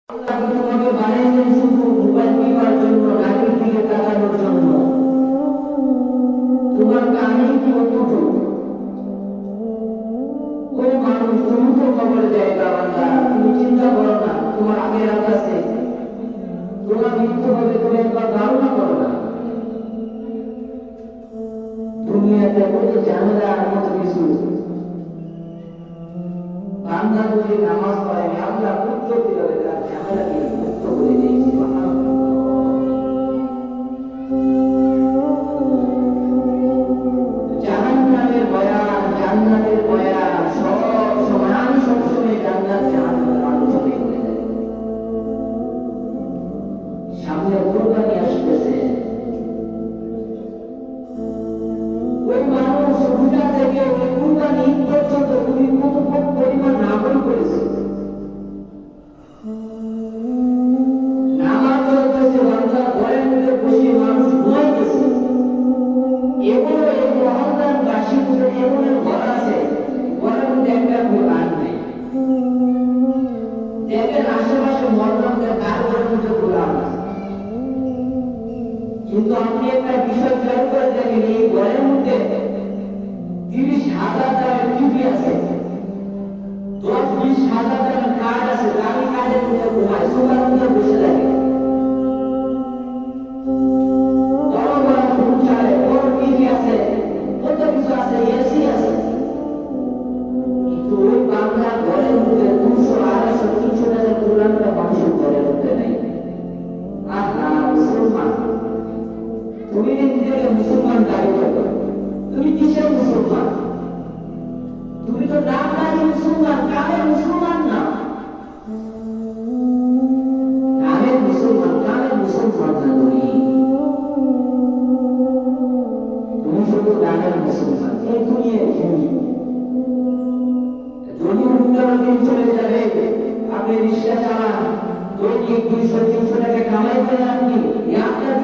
তোমাকে বানিয়েছেন শুধু মোবাইল টিপার জন্য, নারীর দিকে তাকানোর জন্য। তোমার কানে কি অতটুকু? ও মানুষ, তুমি তো কবরে জায়গা বান্দা, তুমি চিন্তা করো না তোমার আগের রাত আছে, তোমার মৃত্যু হবে, তুমি একবার ধারণা করো না। দুনিয়াতে কত ঝামেলার মতো কিছু। বান্দা যদি নামাজ পড়ে, আল্লাহ পুত্র দিলে তার ঝামেলাকে মুক্ত করে দিয়েছি। জাহান্নামের বয়ান, জান্নাতের বয়ান, সব সময় আমি সবসময় জান্নাত জাহান্নামের আলোচনা করে যাই। সামনে কোরবানি আসতেছে, ওই মানুষ রোজা থেকে ওই কোরবানি পর্যন্ত তুমি কত পরিমাণ আমল করেছে। নামাজ চলতেছে, বান্দা ঘরের মধ্যে বসে মানুষ ঘুমাইতেছে। এগুলো এই মহল্লার বাসীগুলো এমন ঘর আছে, ঘরের মধ্যে একটা কোরআন নেই। দেখেন আশেপাশে মহল্লার কার ঘরের মধ্যে কোরআন আছে। কিন্তু আপনি একটা বিষয় খেয়াল করে দেখেন, এই ঘরের মধ্যে 30,000 টাকার টিভি আছে, 10-20,000 টাকার কার্ড আছে, দামি কার্ডের মধ্যে ঘুমায়, সোফার মধ্যে বসে থাকে, বড় বড় ফোন চালায়, বড় টিভি আছে, কত কিছু আছে, এসি আছে। কিন্তু ওই বাংলা ঘরের মধ্যে 200-250-300 টাকার কোরআনটা মানুষের ঘরের মধ্যে নেই। মুসলমান, তুমি নিজেকে মুসলমান দাবি করো, তুমি কিসের মুসলমান? তুমি তো নামধারী মুসলমান, কামের মুসলমান না। নামের মুসলমান, কামের মুসলমান না। তুমি শুধু নামের মুসলমান। এই দুনিয়ায় ধনী উন্নয়ন দিন চলে যাবে, আপনি রিক্সা চালান, দৈনিক 200-300 টাকা কামাই করে আপনি আপনার